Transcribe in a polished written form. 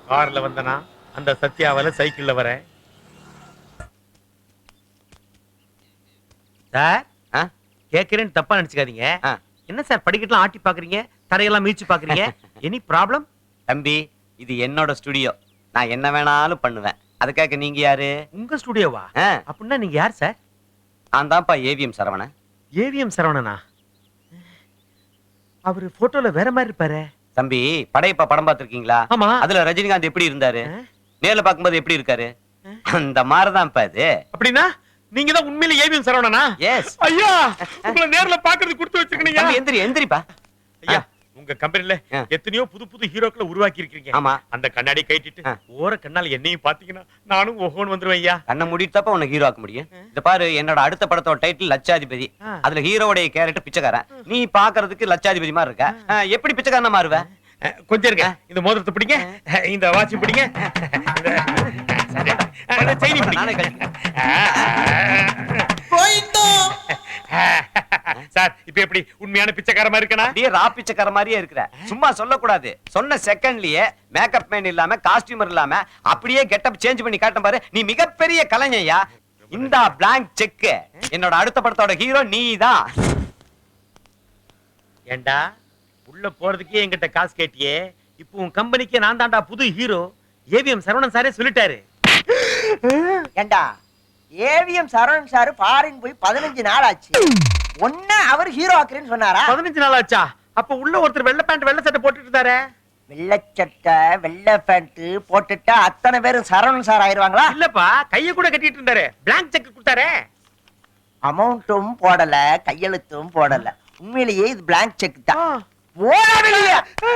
கார்ல வந்தனா அந்த சத்யாவால சைக்கிள்ல வரேன். சார் கேக்குறேன்னு தப்பா நினைச்சுக்காதீங்க. என்ன சார் படிக்கட்டுலாம் ஆட்டி பாக்குறீங்க, தரையெல்லாம் மீச்சு பாக்குறீங்க? Any problem? தம்பி, இது என்னோட ஸ்டுடியோ. நான் என்ன வேணாலும் பண்ணுவேன். அதுக்காக நீங்க யாரு? உங்க ஸ்டுடியோவா? அப்படின்னா நீங்க யார் சார்? நான் தான்ப்பா ஏவிஎம் சரவணன். ஏவிஎம் சரவணனா? அவரு போட்டோல வேற மாதிரி இருப்பாரு. தம்பி, படையப்பா படம் பார்த்திருக்கீங்களா? ஆமா. அதுல ரஜினிகாந்த் எப்படி இருந்தாரு, நேர்ல பாக்கும்போது எப்படி இருக்காரு, அந்த மாதிரிதான் இப்ப அது. அப்படின்னா நீங்க தான் உண்மையில ஏவிஎம் சரவணனா? எஸ். ஐயா, உங்களை நேர்ல பாக்குறது கொடுத்து வச்சிருக்கீங்க. எந்திரி எந்திரிப்பா. ஐயா, உங்க கம்பெனில எத்தனையோ புது புது ஹீரோக்களை உருவாக்கி இருக்கீங்க. ஆமா. அந்த கண்ணாடி கைட்டிட்டு ஓர கண்ணால என்னையும் பாத்தீங்கன்னா நானும் ஓஹோன்னு வந்துருவேன் ஐயா. கண்ணை மூடிட்டப்ப உனக்கு ஹீரோ ஆக்க முடியும். இந்த பாரு, என்னோட அடுத்த படத்தோட டைட்டில் லட்சாதிபதி. அதுல ஹீரோவுடைய கேரக்டர் பிச்சைக்காரன். நீ பாக்குறதுக்கு லட்சாதிபதி மாதிரி இருக்க. எப்படி பிச்சைக்காரனா மாறுவ? கொஞ்சம் இருங்க. இந்த மோதிரத்தை பிடிங்க, இந்த வாட்ச் பிடிங்க, இந்த செயினி பிடிங்க. சார், இப்ப எப்படி உண்மையான பிச்சைக்காரமா இருக்கனா? அப்படியே ரா பிச்சைக்கார மாதிரியே இருக்கிற. சும்மா சொல்லக்கூடாது. சொன்ன செகண்ட்லயே மேக்கப் மேன் இல்லாம, காஸ்டியூமர் இல்லாம அப்படியே கெட்டப் சேஞ்ச் பண்ணி காட்டும் பாரு. நீ மிகப்பெரிய கலைஞயா. இந்த பிளாங்க் செக். என்னோட அடுத்த படத்தோட ஹீரோ நீதான். ஏண்டா, உள்ள போறதுக்கே என்கிட்ட காசு கேட்டியே, இப்போ உன் கம்பெனிக்கு நான் தான்டா புது ஹீரோ. ஏவிஎம் சரவணன் சாரே சொல்லிட்டாரு. ஏண்டா, ஏவிஎம் சரவணன் சார் ஃபாரின் போய் 15 நாள் ஆச்சு. ஒண்ணு அவர் ஹீரோ ஆக்குறேன்னு சொன்னாரா? 15 நாள் ஆச்சா? அப்ப உள்ள ஒருத்தர் வெள்ளை பேண்ட் வெள்ளை சட்டை போட்டுட்டு இருந்தாரே. வெள்ளை சட்டை வெள்ளை பேண்ட் போட்டுட்டா அத்தனை பேரும் சரவணன் சார் ஆயிருவாங்களா? இல்லப்பா, கைய கூட கட்டிட்டு இருந்தாரு. பிளாங்க் செக் கொடுத்தாரே. அமௌண்ட்டும் போடல, கையெழுத்தும் போடல. உண்மையிலேயே இது பிளாங்க் செக் தான். போடா வெளியே.